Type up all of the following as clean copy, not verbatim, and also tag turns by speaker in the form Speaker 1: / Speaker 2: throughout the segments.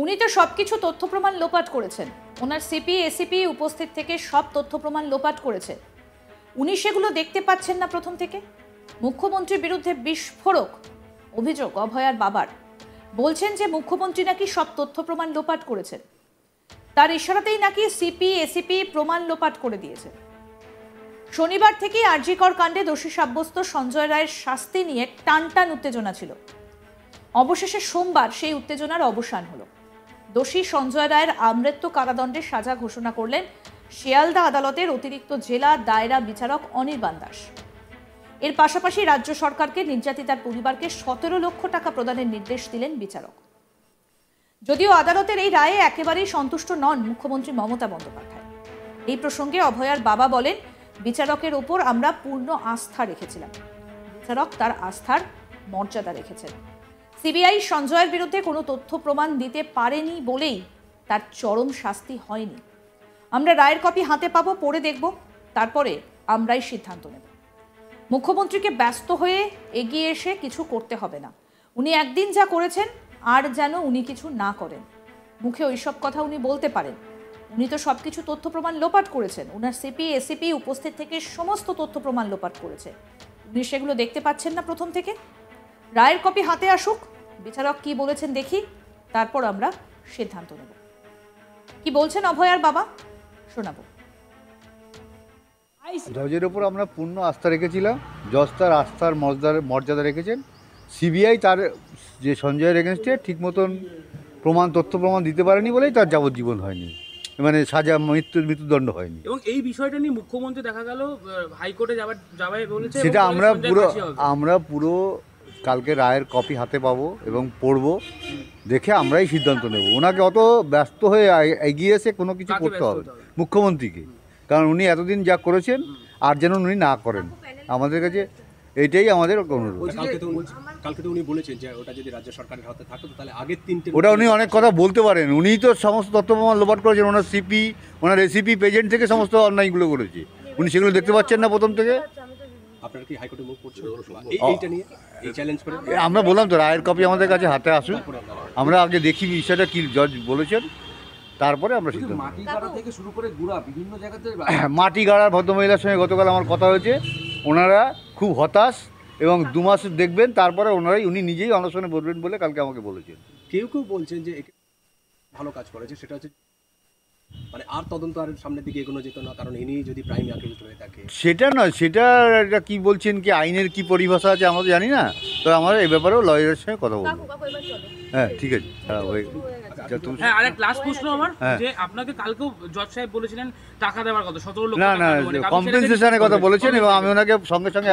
Speaker 1: উনি তো সবকিছু তথ্য প্রমাণ লোপাট করেছেন। ওনার সিপি এসিপি উপস্থিত থেকে সব তথ্য প্রমাণ লোপাট করেছে। উনি সেগুলো দেখতে পাচ্ছেন না প্রথম থেকে। মুখ্যমন্ত্রীর বিরুদ্ধে বিস্ফোরক অভিযোগ অভয়ার বাবার। বলছেন যে মুখ্যমন্ত্রী নাকি সব তথ্য প্রমাণ লোপাট করেছেন। তার ইশারাতেই নাকি সিপি এসিপি প্রমাণ লোপাট করে দিয়েছে। শনিবার থেকেই আরজি কর কাণ্ডে দোষী সাব্যস্ত সঞ্জয় রায়ের শাস্তি নিয়ে টানটান উত্তেজনা ছিল। অবশেষে সোমবার সেই উত্তেজনার অবসান হলো। দোষী সঞ্জয় রায়ের আমৃত্যু কারাদণ্ডের সাজা ঘোষণা করলেন শিয়ালদা আদালতের অতিরিক্ত জেলা দায়রা বিচারক অনির্বাণ দাস। এর পাশাপাশি রাজ্য সরকারকে নির্যাতিতার পরিবারকে 17 লক্ষ টাকা প্রদানের নির্দেশ দিলেন বিচারক। যদিও আদালতের এই রায়ে একেবারেই সন্তুষ্ট নন মুখ্যমন্ত্রী মমতা বন্দ্যোপাধ্যায়। এই প্রসঙ্গে অভয়ার বাবা বলেন, বিচারকের ওপর আমরা পূর্ণ আস্থা রেখেছিলাম। বিচারক তার আস্থার মর্যাদা রেখেছেন। সিবিআই সঞ্জয়ের বিরুদ্ধে কোনো তথ্য প্রমাণ দিতে পারেনি বলেই তার চরম শাস্তি হয়নি। আমরা রায়ের কপি হাতে পাবো, পড়ে দেখব, তারপরে আমরাই সিদ্ধান্ত নেব। মুখ্যমন্ত্রীকে ব্যস্ত হয়ে এগিয়ে এসে কিছু করতে হবে না। উনি একদিন যা করেছেন আর যেন উনি কিছু না করেন। মুখে ওইসব কথা উনি বলতে পারেন। উনি তো সবকিছু তথ্য প্রমাণ লোপাট করেছেন। ওনার সিপি এসিপি উপস্থিত থেকে সমস্ত তথ্য প্রমাণ লোপাট করেছে। উনি সেগুলো দেখতে পাচ্ছেন না প্রথম থেকে। রায়ের কপি হাতে আসুক, বিচারক কি বলেছেন দেখি, তারপর আমরা সিদ্ধান্ত নেব। কি বলছেন অভয়ার বাবা, শোনাবো।
Speaker 2: জজের ওপর আমরা পূর্ণ আস্থা রেখেছিলাম। জজ তার আস্থার মর্যাদা রেখেছেন। সিবিআই তার যে সঞ্জয়ের এগেনস্টে ঠিক মতন তথ্য প্রমাণ দিতে পারেনি বলেই তার যাবজ্জীবন হয়নি, মানে সাজা মৃত্যুদণ্ড হয়নি।
Speaker 3: এবং এই বিষয়টা নিয়ে মুখ্যমন্ত্রী দেখা গেল হাইকোর্টে যাবে বলেছে।
Speaker 2: সেটা আমরা পুরো কালকে রায়ের কপি হাতে পাবো এবং পড়বো, দেখে আমরাই সিদ্ধান্ত নেব। ওনাকে অত ব্যস্ত হয়ে এগিয়ে এসে কোনো কিছু করতে হবে মুখ্যমন্ত্রীকে, কারণ উনি এতদিন যা করেছেন আর যেন উনি না করেন। আমাদের কাছে এইটাই আমাদের অনুরোধ।
Speaker 4: কালকে তো উনি বলেছেন যে ওটা যদি রাজ্য সরকারের হাতে থাকতো তাহলে আগের 3টে
Speaker 2: ওটা উনি অনেক কথা বলতে পারেন। উনিই তো সমস্ত তথ্য প্রমাণ লোপাট করেছেন। ওনার সিপি ওনার এসিপি পেজেন্ট থেকে সমস্ত অন্যায়গুলো করেছে। উনি সেগুলো দেখতে পাচ্ছেন না প্রথম থেকে।
Speaker 4: আপনারা কি হাইকোর্টে মুভ করছেন এইটা নিয়ে, এই চ্যালেঞ্জ করে?
Speaker 2: আমরা বললাম তো রায়ের কপি আমাদের কাছে হাতে আসুন, আমরা আগে দেখি বিষয়টা কি জজ বলেছেন, তারপরে আমরা সিদ্ধান্ত।
Speaker 5: মাটি গাড়া থেকে শুরু করে গুড়া বিভিন্ন জায়গাতে
Speaker 2: মাটি গাড়ার ভদ্রমহিলার সঙ্গে গতকাল আমার কথা হয়েছে। ওনারা খুব হতাশ এবং 2 মাস দেখবেন, তারপরে উনি নিজেই অনশনে বলবেন বলে কালকে আমাকে বলেছেন।
Speaker 4: কেউ বলছেন যে ভালো কাজ করেছে, সেটা হচ্ছে মানে আর তদন্ত আর সামনের দিকে এগোনো যেত না, কারণ ইনি যদি প্রাইম অ্যাকিউজড হয়ে থাকে।
Speaker 2: সেটা নয়, সেটা কি বলছেন, কি আইনের কি পরিভাষা আছে আমরা জানি না, তো আমরা এই ব্যাপারেও লয়ারের সঙ্গে কথা বলবো। হ্যাঁ ঠিক আছে।
Speaker 3: হ্যাঁ, আরেক লাস্ট প্রশ্ন আমার, যে আপনাকে কালকেও জজ সাহেব বলেছিলেন টাকা দেওয়ার কথা, 17 লক্ষ
Speaker 2: না কম্পেনসেশনের কথা বলেছেন, এবং আমি ওনাকে সঙ্গে সঙ্গে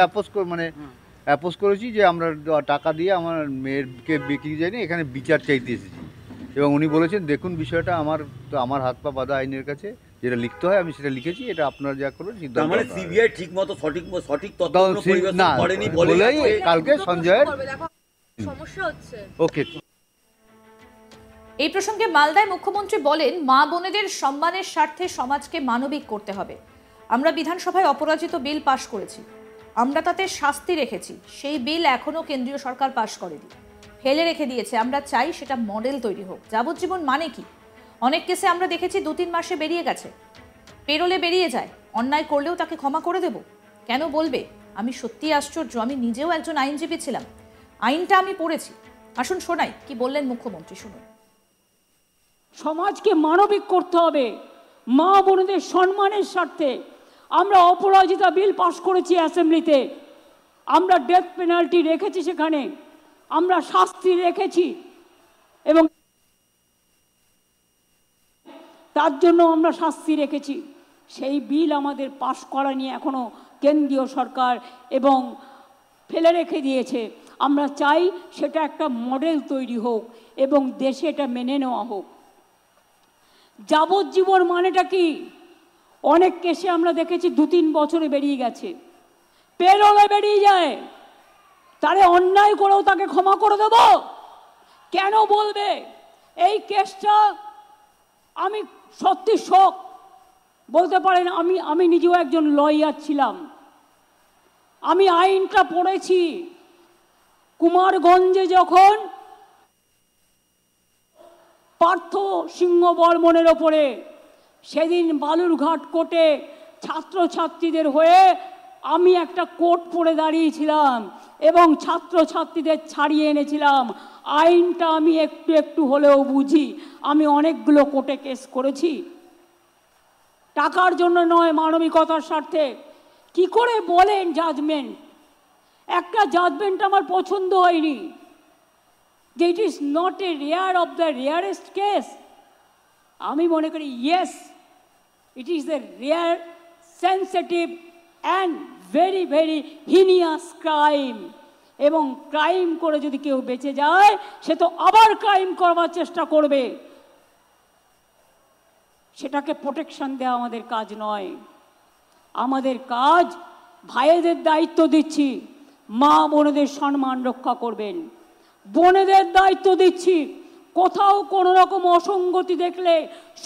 Speaker 2: অ্যাপোজ করেছি যে আমরা টাকা দিয়ে আমার মেয়েরকে বিক্রি যায়নি, এখানে বিচার চাইতে এসেছি। এবং উনি বলেছেন দেখুন বিষয়টা আমার হাত পা বাঁধা আইনের কাছে, যেটা লিখতে হয় আমি সেটা লিখেছি, এটা আপনারা যা করবেন সিদ্ধান্ত।
Speaker 6: মানে সিবিআই ঠিকমতো সঠিক তথ্য পরিবেশন করেনি
Speaker 2: বলেই কালকে সঞ্জয়ের
Speaker 1: সমস্যা হচ্ছে।
Speaker 2: ওকে।
Speaker 1: এই প্রসঙ্গে মালদায় মুখ্যমন্ত্রী বলেন, মা বোনেদের সম্মানের স্বার্থে সমাজকে মানবিক করতে হবে। আমরা বিধানসভায় অপরাজিত বিল পাশ করেছি, আমরা তাতে শাস্তি রেখেছি। সেই বিল এখনো কেন্দ্রীয় সরকার পাশ করেনি, ফেলে রেখে দিয়েছে। আমরা চাই সেটা মডেল তৈরি হোক। যাবজ্জীবন মানে কি? অনেক কেসে আমরা দেখেছি 2-3 মাসে বেরিয়ে গেছে, পেরোলে বেরিয়ে যায়। অন্যায় করলেও তাকে ক্ষমা করে দেব কেন বলবে? আমি সত্যিই আশ্চর্য। আমি নিজেও একজন আইনজীবী ছিলাম, আইনটা আমি পড়েছি। আসুন শোনাই কি বললেন মুখ্যমন্ত্রী, শুনুন।
Speaker 7: সমাজকে মানবিক করতে হবে, মা বোনদের সম্মানের স্বার্থে আমরা অপরাজিতা বিল পাশ করেছি অ্যাসেম্বলিতে। আমরা ডেথ পেনাল্টি রেখেছি, সেখানে আমরা শাস্তি রেখেছি, এবং তার জন্য আমরা শাস্তি রেখেছি। সেই বিল আমাদের পাশ করা নিয়ে এখনো কেন্দ্রীয় সরকার এবং ফেলে রেখে দিয়েছে। আমরা চাই সেটা একটা মডেল তৈরি হোক এবং দেশে এটা মেনে নেওয়া হোক। যাবজ্জীবন মানেটা কি? অনেক কেসে আমরা দেখেছি 2-3 বছরে বেরিয়ে গেছে, পেরোলে বেরিয়ে যায়। তারে অন্যায় করেও তাকে ক্ষমা করে দেব কেন বলবে? এই কেসটা আমি সত্যি শোক বলতে পারেন। আমি নিজেও একজন লয়ার ছিলাম, আমি আইনটা পড়েছি। কুমারগঞ্জে যখন পার্থ সিংহ বর্মনের ওপরে সেদিন বালুরঘাট কোর্টে ছাত্রছাত্রীদের হয়ে আমি একটা কোর্ট পড়ে দাঁড়িয়েছিলাম এবং ছাত্রছাত্রীদের ছাড়িয়ে এনেছিলাম। আইনটা আমি একটু একটু হলেও বুঝি। আমি অনেকগুলো কোর্টে কেস করেছি, টাকার জন্য নয়, মানবিকতার স্বার্থে। কি করে বলেন জাজমেন্ট? একটা জাজমেন্ট আমার পছন্দ হয়নি, যে it is not a rare of the rarest case. আমি মনে করি yes, it is the rare, sensitive and very very heinous crime. এবং ক্রাইম করে যদি কেউ বেঁচে যায়, সে তো আবার ক্রাইম করবার চেষ্টা করবে। সেটাকে প্রোটেকশন দেওয়া আমাদের কাজ নয়। আমাদের কাজ, ভাইদের দায়িত্ব দিচ্ছি, মা বোনেদের সম্মান রক্ষা করবেন। বোনেদের দায়িত্ব দিচ্ছি, কোথাও কোনো রকম অসঙ্গতি দেখলে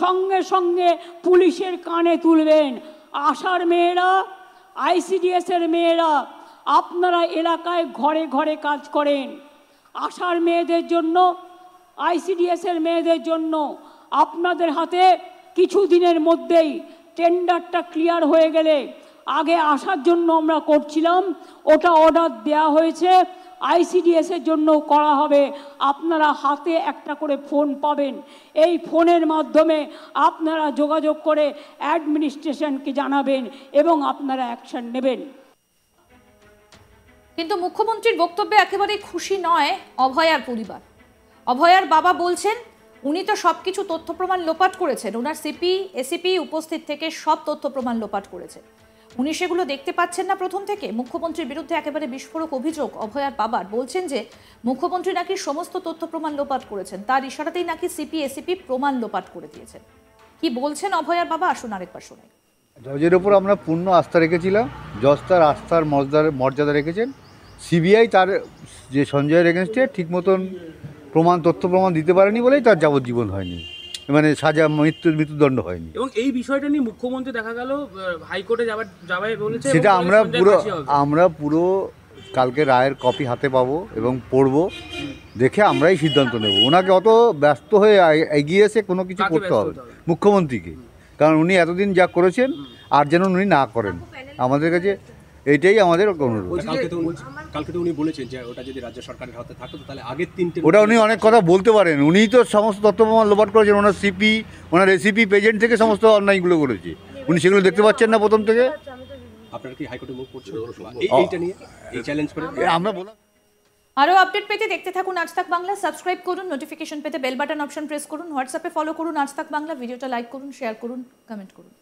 Speaker 7: সঙ্গে সঙ্গে পুলিশের কানে তুলবেন। আশার মেয়েরা, আইসিডিএসের মেয়েরা, আপনারা এলাকায় ঘরে ঘরে কাজ করেন। আশার মেয়েদের জন্য, আইসিডিএসের মেয়েদের জন্য আপনাদের হাতে কিছু দিনের মধ্যেই টেন্ডারটা ক্লিয়ার হয়ে গেলে, আগে আসার জন্য আমরা করছিলাম, ওটা অর্ডার দেওয়া হয়েছে, আইসিডিএসের জন্য করা হবে। আপনারা হাতে একটা করে ফোন পাবেন, এই ফোনের মাধ্যমে আপনারা যোগাযোগ করে অ্যাডমিনিস্ট্রেশনকে জানাবেন এবং আপনারা অ্যাকশন নেবেন।
Speaker 1: কিন্তু মুখ্যমন্ত্রীর বক্তব্যে একেবারেই খুশি নয় অভয়ার পরিবার। অভয়ার বাবা বলছেন উনি তো সবকিছু তথ্য প্রমাণ লোপাট করেছেন, ওনার সিপি এসিপি উপস্থিত থেকে সব তথ্য প্রমাণ লোপাট করেছে, উনি সেগুলো দেখতে পাচ্ছেন না প্রথম থেকে। মুখ্যমন্ত্রীর বিরুদ্ধে একেবারে বিস্ফোরক অভিযোগ অভয়ার বাবার। বলছেন যে মুখ্যমন্ত্রী নাকি সমস্ত তথ্য প্রমাণ লোপাট করেছেন, তার ইশারাতেই নাকি সিপি এসিপি প্রমাণ লোপাট করে দিয়েছেন। কি বলছেন অভয়ার বাবা, আসুন আরেকবার শোনাই।
Speaker 2: জজের ওপর আমরা পূর্ণ আস্থা রেখেছিলাম, জজ তার আস্থার মর্যাদা রেখেছেন। সিবিআই তার যে সঞ্জয়ের এগেনস্টে ঠিক মতন তথ্য প্রমাণ দিতে পারেনি বলেই তার যাবজ্জীবন হয়নি, মানে সাজা, মৃত্যুদণ্ড হয়নি।
Speaker 3: এবং এই বিষয়টা নিয়ে মুখ্যমন্ত্রী দেখা গেল হাইকোর্টে যাবে বলেছে।
Speaker 2: সেটা আমরা পুরো কালকে রায়ের কপি হাতে পাবো এবং পড়বো, দেখে আমরাই সিদ্ধান্ত নেব। ওনাকে অত ব্যস্ত হয়ে এগিয়ে এসে কোনো কিছু করতে হবে মুখ্যমন্ত্রীকে, কারণ উনি এতদিন যা করেছেন আর যেন উনি না করেন। আমাদের কাছে এইটাই আমাদের অনুরোধ।
Speaker 4: কালকে তো উনি বলেছেন যে ওটা যদি রাজ্য সরকারের হাতে থাকতো তাহলে আগের 3টে,
Speaker 2: ওটা উনি অনেক কথা বলতে পারেন, উনিই তো সমস্ত তথ্য প্রমাণ লোপাট করেছেন। ওনার সিপি, ওনার এসিপি পেজেন্ট থেকে সমস্ত অন্যায়গুলো করেছে, উনি সেগুলো দেখতে পাচ্ছেন না প্রথম থেকে।
Speaker 4: আপনারা কি হাইকোর্টে মুভ করছেন এইটা নিয়ে, এই চ্যালেঞ্জ করে?
Speaker 2: আমরা বললাম
Speaker 1: আরও আপডেট পেতে দেখতে থাকুন আজ তাক বাংলা, সাবস্ক্রাইব করুন, নোটিফিকেশন পেতে বেল বাটন অপশন প্রেস করুন, হোয়াটসঅ্যাপে ফলো করুন আজ তাক বাংলা, ভিডিওটা লাইক করুন, শেয়ার করুন, কমেন্ট করুন।